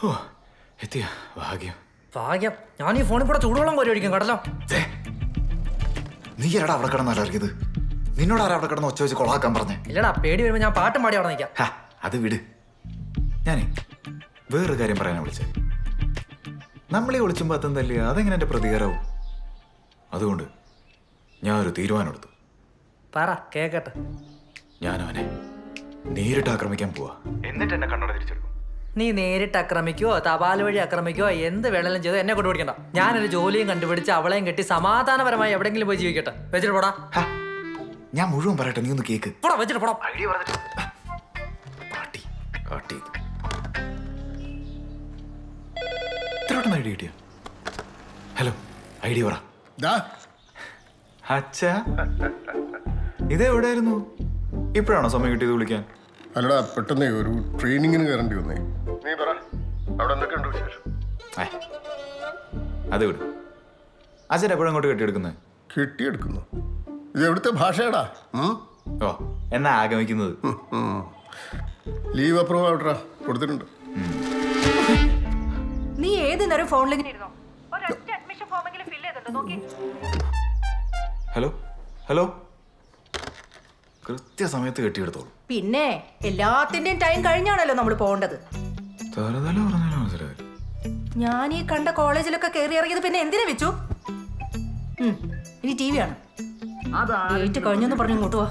ഓ എത്തിയ ഭാഗ്യം. ഭാഗ്യം. ഞാൻ ഈ ഫോണിൽ കൂടെ ചൂടുവെള്ളം കോരി ഒഴിക്കും കടലോ. നീ ആരാടാ അവിടെ കിടന്നല്ല ഇറങ്ങിയത്? നിന്നോട് ആരാ അവിടെ കിടന്ന് ഒച്ച വെച്ച് കൊളാക്കാൻ പറഞ്ഞേ? ഇല്ലടാ, പേടി വരുമ്പോ ഞാൻ പാട്ടും പാടി അവിടെ നിൽക്കാം. അത് വിട്. ഞാനേ വേറൊരു കാര്യം പറയാനാ വിളിച്ചേ. നമ്മളീ ഒളിച്ചുമ്പോ അത്തം തല്ലിയ അതെങ്ങനെ എന്റെ പ്രതികാരവും? അതുകൊണ്ട് ഞാനൊരു തീരുമാനം എടുത്തു. പറ കേക്കട്ടെ. ഞാനവനെ നേരിട്ട് ആക്രമിക്കാൻ പോവാ. എന്നിട്ട് എന്നെ കണ്ണട തിരിച്ചെടുക്കും. നീ നേരിട്ട് ആക്രമിക്കോ തപാൽ വഴി ആക്രമിക്കോ എന്ത് വേണമെങ്കിലും ചെയ്തോ എന്നെ കൊണ്ട് പിടിക്കണ്ട. ഞാനൊരു ജോലിയും കണ്ടുപിടിച്ച് അവളെയും കെട്ടി സമാധാനപരമായി എവിടെങ്കിലും പോയി ജീവിക്കട്ടെ. വെച്ചിട്ട് പോടാ. ഞാൻ മുഴുവൻ പറയട്ടെ, നീ ഒന്ന് കേക്ക്. പോടാ, വെച്ചിട്ട് പോടാ. പാട്ടി കാട്ടി ഇത്രയോട്ടൊന്ന് ഐഡിയ കിട്ടിയ. ഹലോ, ഐഡിയ പറ. അച്ഛാ, ഇതെവിടെയായിരുന്നു? ഇപ്പോഴാണോ സമയം കിട്ടിയത് വിളിക്കാൻ? അല്ലടാ, പെട്ടെന്ന് ഒരു ട്രെയിനിങ്ങിന് കയറേണ്ടി വന്നേ. നീ പറ, അവിടെ എന്തൊക്കെയുണ്ട് വിശേഷം? അത് വിടും. അച്ഛൻ എപ്പോഴും അങ്ങോട്ട് കെട്ടിയെടുക്കുന്നത്? കെട്ടിയെടുക്കുന്നു? ഇത് എവിടുത്തെ ഭാഷയാടാ? ഓ, എന്നാ ആഗമിക്കുന്നത്? ലീവ് അപ്രൂവ് ആവട്ടാ, കൊടുത്തിട്ടുണ്ട്. നീ ഏത് നേരം ഫോണിലിങ്ങനെ ഇരുന്നോ? ഒരൊറ്റ അഡ്മിഷൻ ഫോമെങ്കിലും ഫിൽ ചെയ്തിട്ടുണ്ടോ നോക്കി? ഹലോ ഹലോ, കൃത്യസമയത്ത് കെട്ടിയെടുത്തോളൂ. പിന്നെ എല്ലാത്തിന്റെയും ടൈം കഴിഞ്ഞാണല്ലോ നമ്മൾ പോകേണ്ടത്. ഞാൻ ഈ കണ്ട കോളേജിലൊക്കെ കയറി ഇറങ്ങിയത് പിന്നെ എന്തിനാ വെച്ചു? ഇനി ടി വി ആണ്. ഡേറ്റ് കഴിഞ്ഞെന്ന് പറഞ്ഞു ഇങ്ങോട്ട് വാ.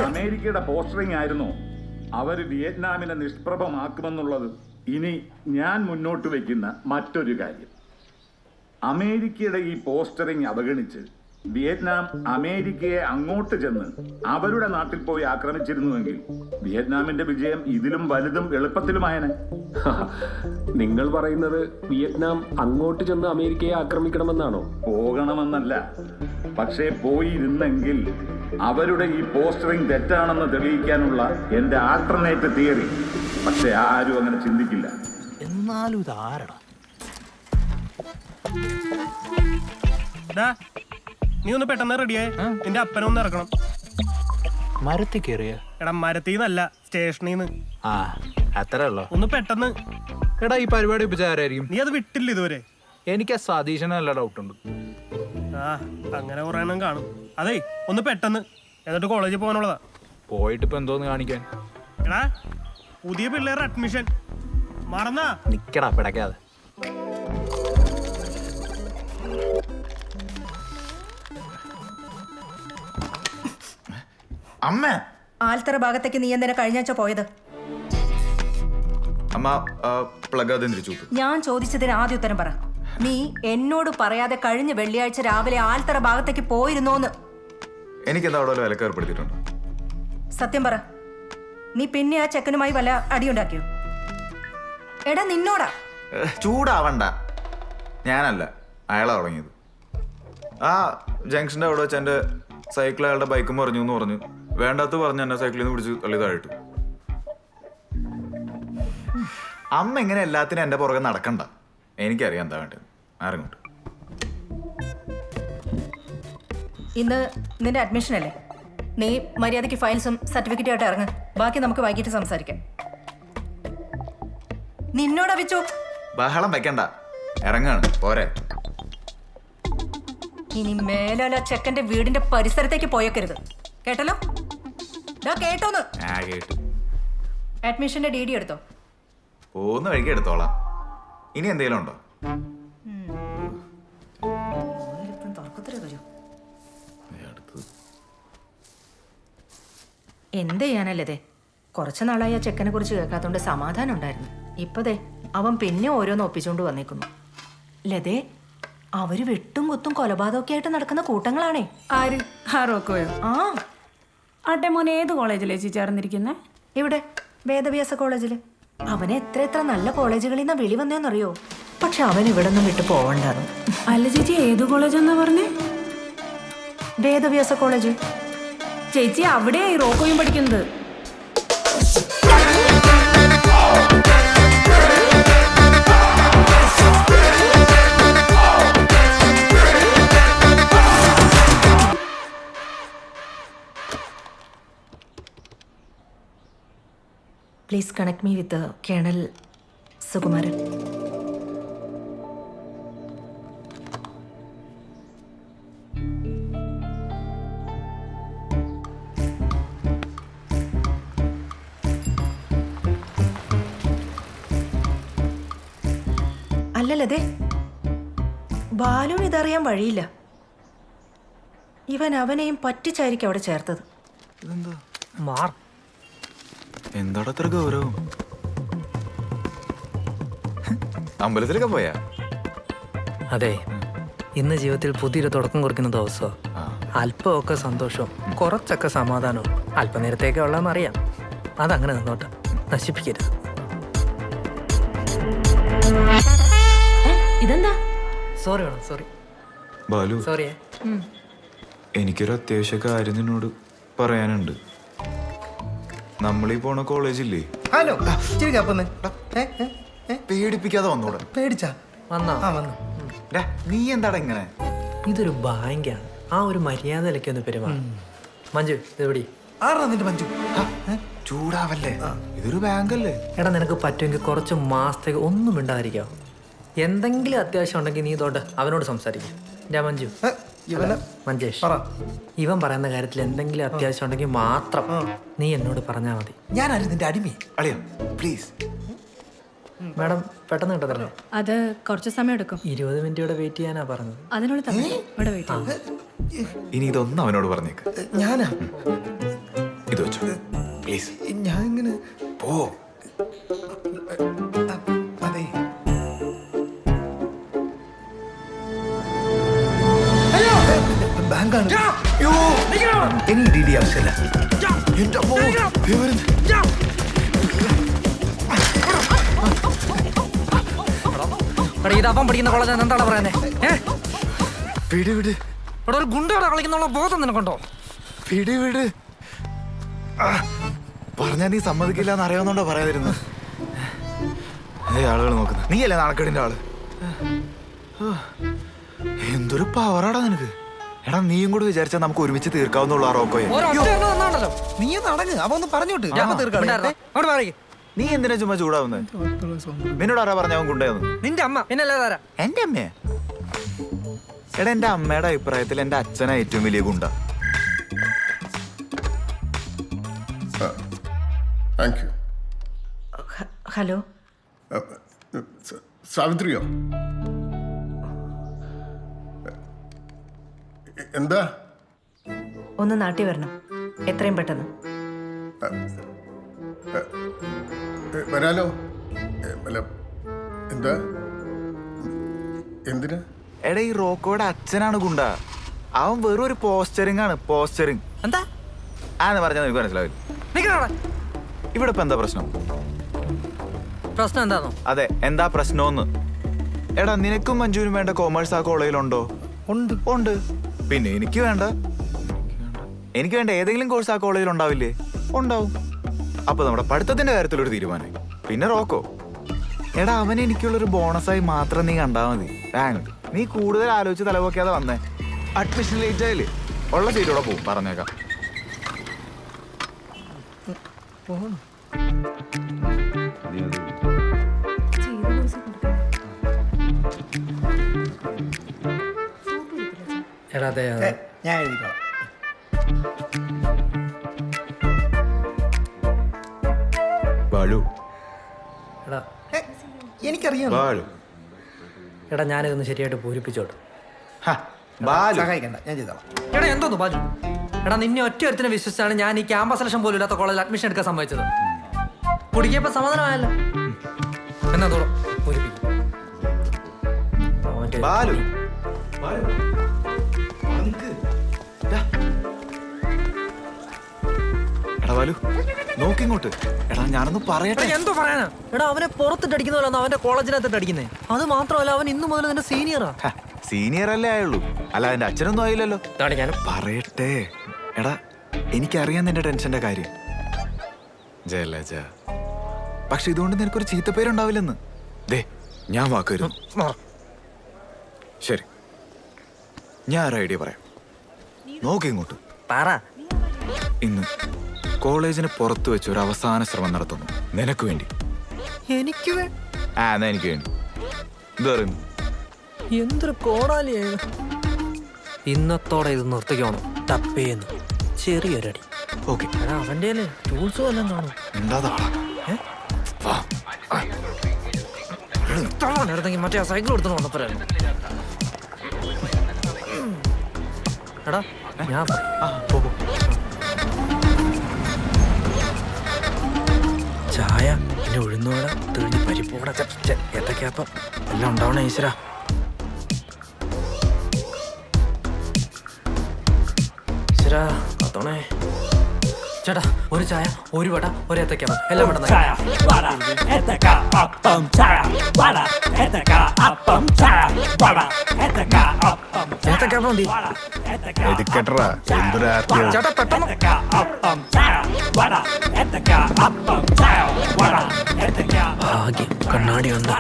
അമേരിക്കയുടെ പോസ്റ്ററിംഗ് ആയിരുന്നു അവര് വിയറ്റ്നാമിനെ നിഷ്പ്രഭമാക്കുമെന്നുള്ളത്. ഇനി ഞാൻ മുന്നോട്ട് വയ്ക്കുന്ന മറ്റൊരു കാര്യം, അമേരിക്കയുടെ ഈ പോസ്റ്ററിംഗ് അവഗണിച്ച് വിയറ്റ്നാം അമേരിക്കയെ അങ്ങോട്ട് ചെന്ന് അവരുടെ നാട്ടിൽ പോയി ആക്രമിച്ചിരുന്നുവെങ്കിൽ വിയറ്റ്നാമിന്റെ വിജയം ഇതിലും വലുതും എളുപ്പത്തിലുമായനെ. നിങ്ങൾ പറയുന്നത് വിയറ്റ്നാം അങ്ങോട്ട് ചെന്ന് അമേരിക്കയെ ആക്രമിക്കണമെന്നാണോ? പോകണമെന്നല്ല, പക്ഷേ പോയിരുന്നെങ്കിൽ അവരുടെ ഈ പോസ്റ്ററിംഗ് തെറ്റാണെന്ന് തെളിയിക്കാനുള്ള എന്റെ ആൾട്ടർനേറ്റ് തിയറി. പക്ഷെ ആരും അങ്ങനെ ചിന്തിക്കില്ല. എന്നാലും ഇതാരടാ? നീ ഒന്ന് പെട്ടെന്ന് റെഡിയായി, നിന്റെ അപ്പനൊന്ന് ഇറക്കണം. മരത്തിൽ കയറിയ? എടാ, മരത്തിന്നല്ല, സ്റ്റേഷനിന്ന്. ആ, അത്ര ഉള്ളോ? ഒന്ന് പെട്ടെന്ന്. എടാ, ഈ പരിപാടി ഉപചാരായിരിക്കും. നീ അത് വിട്ടില്ല ഇതുവരെ? എനിക്ക് ആ സതീശന് നല്ല ഡൗട്ടുണ്ട്. ആ, അങ്ങനെ പറയണം കാണും. അതെ, ഒന്ന് പെട്ടെന്ന്, എന്നിട്ട് കോളേജിൽ പോകാനുള്ളതാ. പോയിട്ട് ഇപ്പൊ എന്തോന്ന് കാണിക്കാൻ? എടാ, പുതിയ പിള്ളേരുടെ അഡ്മിഷൻ മറന്നാ? നിക്കടാ പിടക്കാതെ. അമ്മ, ആൽത്തറ ഭാഗത്തേക്ക് നീ എന്തിനാ കഴിഞ്ഞാഴ്ച പോയത്? അമ്മ പ്ലഗ് ആദ്യം തിരിച്ചു. ഞാൻ ചോദിച്ചതിന് ആദ്യ ഉത്തരം പറ. നീ എന്നോട് പറയാതെ കഴിഞ്ഞ വെള്ളിയാഴ്ച രാവിലെ ആൽത്തറ ഭാഗത്തേക്ക് പോയിരുന്നോന്ന്? എനിക്കെന്താ അവിടെ വിലക്ക് ഏർപ്പെടുത്തിയിട്ടുണ്ട്? സത്യം പറ. നീ പിന്നെ ആ ചെക്കനുമായി വല്ല അടിയുണ്ടാക്കിയോ? എടാ, നിന്നോടാ. ചൂടാവണ്ട, ഞാനല്ല, അയാളാ തുടങ്ങിയത്. ആ ജംഗ്ഷന്റെ അവിടെ വെച്ച് എൻ്റെ സൈക്കിൾ അയാളുടെ ബൈക്കും പറഞ്ഞു എന്ന് പറഞ്ഞു. വേണ്ടാത്ത പറഞ്ഞ് എന്നെ സൈക്കിളിൽ നിന്ന് പിടിച്ച് തള്ളി താഴിട്ടു. അമ്മ ഇങ്ങനെ എല്ലാത്തിനും എൻ്റെ പുറകെ നടക്കണ്ട. എനിക്കറിയാം എന്താ വേണ്ടത്. ആരങ്ങോട്ട്. ഇന്ന് നിന്റെ അഡ്മിഷൻ അല്ലേ? നീ മര്യാദയ്ക്ക് ഫയൽസും സർട്ടിഫിക്കറ്റും ആയിട്ട് ഇറങ്ങ്. ബാക്കി നമുക്ക് വൈകിട്ട് സംസാരിക്കാം. നിന്നോടാ വിച്ചു. ബഹളം വെക്കണ്ട, ഇറങ്ങാണ് പോരെ. ഇനി മേലാല ചെക്കന്റെ വീടിന്റെ പരിസരത്തേക്ക് പോയേക്കരുത്, കേട്ടല്ലോ? കേട്ടോന്ന്? കേട്ടു. അഡ്മിഷന്റെ ഡി എടുത്തോ? പോകുന്ന വഴിക്ക് എടുത്തോളാം. ഇനി എന്തെങ്കിലും ഉണ്ടോ? എന്ത് ചെയ്യാനല്ലേ? കുറച്ചു നാളായി ആ ചെക്കനെ കുറിച്ച് കേൾക്കാത്തോണ്ട് സമാധാനം ഉണ്ടായിരുന്നു. ഇപ്പതേ അവൻ പിന്നെ ഓരോന്ന് ഒപ്പിച്ചുകൊണ്ട് വന്നേക്കുന്നു. ലതേ, അവര് വെട്ടും കുത്തും കൊലപാതകമൊക്കെ ആയിട്ട് നടക്കുന്ന കൂട്ടങ്ങളാണേ. ആര്? റോക്കോയോ? ആ. ആട്ടെ, മോനെ ഏത് കോളേജിലേ ചേർന്നിരിക്കുന്നേ? ഇവിടെ വേദവ്യാസ കോളേജില്. അവനെ എത്ര നല്ല കോളേജുകളിൽ നിന്നാ വിളി വന്നേന്നറിയോ? പക്ഷെ അവൻ ഇവിടെ നിന്നും വിട്ടു പോവണ്ടായിരുന്നു. അല്ല ചേച്ചി, ഏത് കോളേജെന്നാ പറഞ്ഞേ? വേദവ്യാസ കോളേജ്. ചേച്ചി, അവിടെയായി റോക്കോയും പഠിക്കുന്നത്. Please connect me with the Colonel Sukumaran. അല്ലല്ലേ, ബാലുവിന് ഇതറിയാൻ വഴിയില്ല. ഇവൻ അവനെയും പറ്റിച്ചായിരിക്കും അവിടെ ചേർത്തത്. ഇതെന്താ മാർ എന്താടാ അത്ര ഗൗരവം? അമ്പലത്തിലൊക്കെ പോയാ? അതെ, ഇന്ന് ജീവിതത്തിൽ പുതിയൊരു തുടക്കം കുറിക്കുന്ന ദിവസമാണ്. അല്പമൊക്കെ സന്തോഷവും കുറച്ചൊക്കെ സമാധാനവും അല്പനേരത്തേക്ക് ഉള്ളതെന്നറിയാം. അതങ്ങനെ നിന്നോട്ടെ, നശിപ്പിക്കരുത്. ഇതെന്താ? സോറി വേണം, സോറി ബാലു, സോറിയേ. എനിക്കൊരു അത്യാവശ്യ കാര്യം നിന്നോട് പറയാനുണ്ട്. നമ്മളീ പോണ കോളേജില്ലേ? ഹലോ, ഇച്ചിരി കപ്പൊന്ന്. പേടിപ്പിക്കാതെ വന്നൂടെ? പേടിച്ചാ? വന്നോ? ആ വന്നു. ഡാ, നീ എന്താടാ ഇങ്ങനെ? ഇതൊരു ബാങ്കാണ്, ആ ഒരു മര്യാദയിലൊക്കെ ഒന്ന് പെരുമാറും. മഞ്ജു ഇതെവിടെ? ആറാ നിന്റെ മഞ്ജു? ചൂടാവല്ലേ, ഇതൊരു ബാങ്കല്ലേ. എടാ, നിനക്ക് പറ്റുമെങ്കിൽ കുറച്ച് മാസത്തേക്ക് ഒന്നും മിണ്ടാതിരിക്കാം. എന്തെങ്കിലും അത്യാവശ്യം ഉണ്ടെങ്കിൽ നീ തൊട്ട് അവനോട് സംസാരിക്കും. ഞാൻ മഞ്ജു, മഞ്ജേഷ്, ഇവൻ പറയുന്ന കാര്യത്തിൽ എന്തെങ്കിലും അത്യാവശ്യം ഉണ്ടെങ്കിൽ മാത്രം നീ എന്നോട് പറഞ്ഞാൽ മതി. ഞാനായിരുന്നു നിന്റെ അടിമയെ. അളിയാ പ്ലീസ്. മാഡം പെട്ടെന്ന് കിട്ടതല്ലേ? അത് കുറച്ച് സമയം എടുക്കും. 20 മിനിറ്റ് ഇവിടെ വെയിറ്റ് ചെയ്യാനാ പറഞ്ഞത്. അതിനുള്ള ഇവിടെ വെയിറ്റ്. ഇനി ഇതൊന്നും അവനോട് പറഞ്ഞേക്ക്. ഞാനാ? ഇത് വെച്ചോ പ്ലീസ്. ഞാൻ ഇങ്ങനെ പോ. അതെ. ബാങ്കാണ്. ഇനി DD ആവശ്യമില്ല. എന്റെ അമ്മോ, ദേ വരുന്നു. എടാ, ഇത് അവൻ പഠിക്കുന്ന കോളേജ് എന്താണ് പറയുന്നത്? വിട് വിട്. ഇവിടെ ഒരു ഗുണ്ടയുടെ കളിക്കുന്നുള്ള ബോധം നിനക്കുണ്ടോ? വിട് വിട്. പറഞ്ഞാ നീ സമ്മതിക്കില്ല എന്ന് അറിയാവുന്നോണ്ടോ പറയാതിരുന്നു. ആളുകൾ നോക്കുന്നു. നീയല്ലേ നാണക്കേടിന്റെ ആള്? എന്തൊരു പവറാടാ നിനക്ക്. എടാ, നീയും കൂടി വിചാരിച്ചാൽ നമുക്ക് ഒരുമിച്ച് തീർക്കാവുന്നുള്ള ആ റോക്കോയെ. നീ നടങ്ങ്, അവ ഒന്ന് പറഞ്ഞോട്ട്. നീ എന്തിനാ ചുമ്മാ ചൂടാവുന്നത്? നിന്നോട് ആരാ പറഞ്ഞ അവൻ ഗുണ്ടയെന്ന്? നിന്റെ അമ്മ. പിന്നല്ലാതാരാ? എന്റെ അമ്മയെ? എടാ, എന്റെ അമ്മയുടെ അഭിപ്രായത്തിൽ എന്റെ അച്ഛനാ ഏറ്റവും വലിയ ഗുണ്ട. Thank you. ഹലോ, സാവിത്രിയോ? എന്താ? ഒന്ന് നാട്ടി വരണം, എത്രയും പെട്ടെന്ന്. വരാലോ. അല്ല, എന്താ? എന്തിനാ? എടാ, ഈ റോക്കോയുടെ അച്ഛനാണ് ഗുണ്ട. അവൻ വെറും ഒരു പോസ്റ്ററിംഗ് ആണ്. പോസ്റ്ററിംഗ് എന്താ ആന്ന് പറഞ്ഞാൽ നിനക്ക് മനസ്സിലാവില്ല. ഇവിടെ ഇപ്പൊ എന്താ പ്രശ്നം? പ്രശ്നം എന്താണോ? അതെ, എന്താ പ്രശ്നമെന്ന്. എടാ, നിനക്കും മഞ്ജുവിനും വേണ്ട കോമേഴ്സ് ആ കോളേജിലുണ്ടോ? ഉണ്ട്. ഉണ്ട്. പിന്നെ എനിക്ക് വേണ്ട ഏതെങ്കിലും കോഴ്സ് ആ കോളേജിൽ ഉണ്ടാവില്ലേ? ഉണ്ടാവും. അപ്പൊ നമ്മുടെ പഠിത്തത്തിന്റെ കാര്യത്തിലൊരു തീരുമാനമായി. പിന്നെ റോക്കോ, എടാ, അവൻ എനിക്കുള്ളൊരു ബോണസായി മാത്രം നീ കണ്ടാ മതി. നീ കൂടുതൽ ആലോചിച്ച് തലപോക്കാതെ വന്നേ. അഡ്മിഷൻ ലേറ്റ് ആയില്ലേ, ഉള്ള സീറ്റോടെ പോവും. പറഞ്ഞേക്കാം. എടാ, അതെ അതെ. ഞാൻ എഴുതിക്കോളാം. ബാലു, എടാ എനിക്കറിയാം. ബാലു, എടാ, ഞാനിതൊന്ന് ശരിയായിട്ട് പൂരിപ്പിച്ചോട്ടെ. ബാലു. സഹായിക്കണ്ട, ഞാൻ ചെയ്തോളാം. എടാ, എന്തോന്നു ബാജു? എടാ, നിന്നെ ഒറ്റ ഒരുത്തിനെ വിശ്വസിച്ചാണ് ഞാൻ ഈ ക്യാമ്പസ് സെലക്ഷൻ പോലും ഇല്ലാത്ത കോളേജിൽ അഡ്മിഷൻ എടുക്കാൻ സംഭവിച്ചത്. കുടിക്കപ്പോ സമാധാനമായല്ലോ. എന്നാ തോളം പൂരിപ്പിക്കും. ബാലു, എടാ ബാലു, നോക്കിങ്ങോട്ട്. എടാ, ഞാനൊന്ന് പറയട്ടെ. എന്തോ പറയാനാ? എടാ, അവനെ പുറത്തിട്ട് അടിക്കുന്ന പോലെ അവന്റെ കോളേജിനകത്തിട്ട് അടിക്കുന്നേ. അത് മാത്രമല്ല, അവൻ ഇന്നു മുതൽ നിന്റെ സീനിയറാ. സീനിയർ അല്ലേ ആയുള്ളൂ. അല്ല, അതിന്റെ അച്ഛനൊന്നും ആയില്ലല്ലോ. പറയട്ടെ. എടാ, എനിക്കറിയാം നിന്റെ ടെൻഷന്റെ കാര്യം ജയലജ. പക്ഷെ ഇതുകൊണ്ട് നിനക്കൊരു ചീത്തപ്പേരുണ്ടാവില്ലെന്ന്. ദേ, ഞാൻ വാക്കുവരും. ശരി, ഞാൻ ഒരു ഐഡിയ പറയാം. നോക്കിങ്ങോട്ട്. പറ. ഇന്ന് കോളേജിന് പുറത്തു വെച്ച് ഒരു അവസാന ശ്രമം നടത്തുന്നു നിനക്ക് വേണ്ടി. എനിക്ക് ആ എന്നാ എനിക്ക് വേണ്ടി എന്ത് പറയുന്നു? എന്തൊരു കോടാലിയായത്. ഇന്നത്തോടെ ഇത് നിർത്തിക്കോണം. ടപ്പേന്ന് ചെറിയൊരടി. ഓക്കെ അവൻ്റെ ടൂൾസ് വല്ലതും കാണും. എടുത്തെങ്കിൽ മറ്റേ സൈക്കിൾ എടുത്തു വന്നപ്പോഴായിരുന്നു. എടാ ഞാൻ ചായ പിന്നെ ഉഴുന്നോട തെളിഞ്ഞ് പരിപ്പോട ഏത്തക്കാപ്പം എല്ലാം ഉണ്ടാവണേ ഈശ്വരാ. ഈശ്വരാ അതോണേ. ചേട്ടാ ഒരു ചായ ഒരു വട ഒരു ഏത്തക്കാപ്പം എല്ലാം വേണ്ട. ഏത്തക്കാപ്പം മതി. ചേട്ടാ പെട്ടെന്ന്. ഭാഗ്യം കണ്ണാടി വന്നു.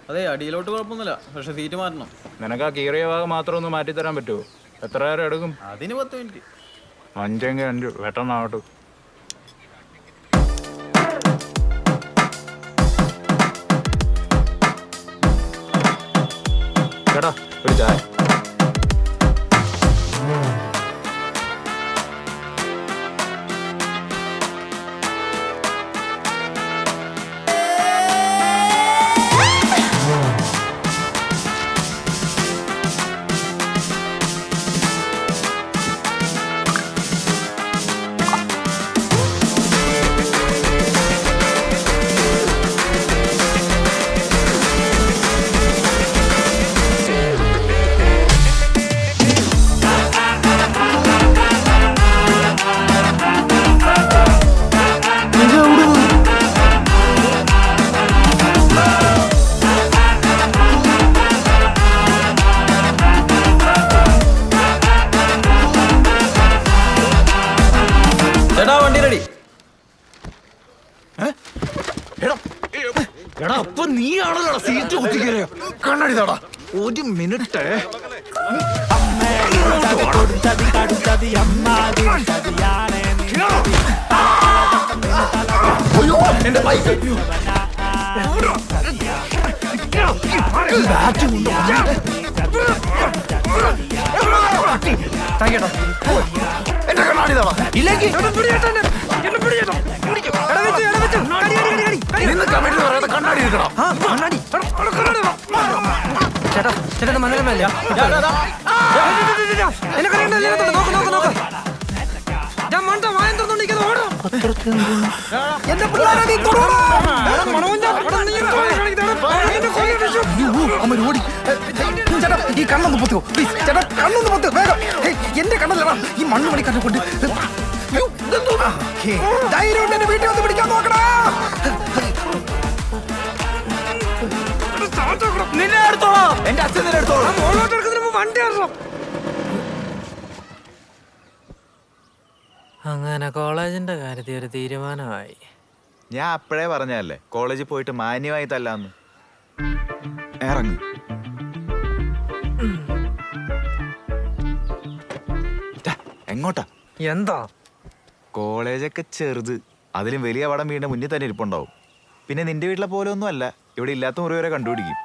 അതെ അടിയിലോട്ട് കുഴപ്പമൊന്നുമില്ല, പക്ഷെ സീറ്റ് മാറ്റണം. നിനക്ക് ആ കീറിയ ഭാഗം മാത്രം ഒന്ന് മാറ്റി തരാൻ പറ്റുമോ? എത്ര നേരം എടുക്കും? അതിന് 10 മിനിറ്റ്. 5 5 പെട്ടെന്നാവട്ടെ. ചേട്ടാ ഒരു ചായ. വണ്ടി റെഡി. എടാ അപ്പൊ നീ ആണല്ലോ സീറ്റ് കുത്തിക്കറിയോ? കണ്ണാടി താടാ ഒരു മിനിറ്റ്. എന്റെ ബൈക്ക് എന്റെ കണ്ണാടി താടാ. ഇല്ലെങ്കിൽ കണ്ണാടി എടുക്കണം. ചേട്ടാ ചേട്ടാ മനോരമല്ല. ഈ കണ്ണൊന്ന് പൊത്തുവോ പ്ലീസ് ചേട്ടാ, കണ്ണൊന്ന് പൊത്തു വേഗം. എന്റെ കണ്ണല്ലടാ ഈ മണ്ണ് മണി കണ്ടുകൊണ്ട്. ധൈര്യം എന്റെ വീട്ടിൽ വന്ന് പിടിക്കാൻ നോക്കടാ. നിന്നെ എടുത്തോളാ, എന്റെ അച്ഛൻ നിന്നെ എടുത്തോളാം. വണ്ടി ഇറങ്ങണം. അങ്ങനെ കോളേജിന്റെ കാര്യത്തിൽ ഒരു തീരുമാനമായി. ഞാൻ അപ്പോഴേ പറഞ്ഞല്ലേ കോളേജിൽ പോയിട്ട് മാന്യമായി തല്ലാന്ന്. ഇറങ്ങി എങ്ങോട്ടാ? എന്താ കോളേജൊക്കെ ചെറുത്, അതിലും വലിയ വടം വീടിന്റെ മുന്നിൽ തന്നെ ഇരിപ്പുണ്ടാവും. പിന്നെ നിന്റെ വീട്ടിലെ പോലെ ഒന്നും അല്ല, ഇവിടെ ഇല്ലാത്ത മുറി വരെ കണ്ടുപിടിക്കും.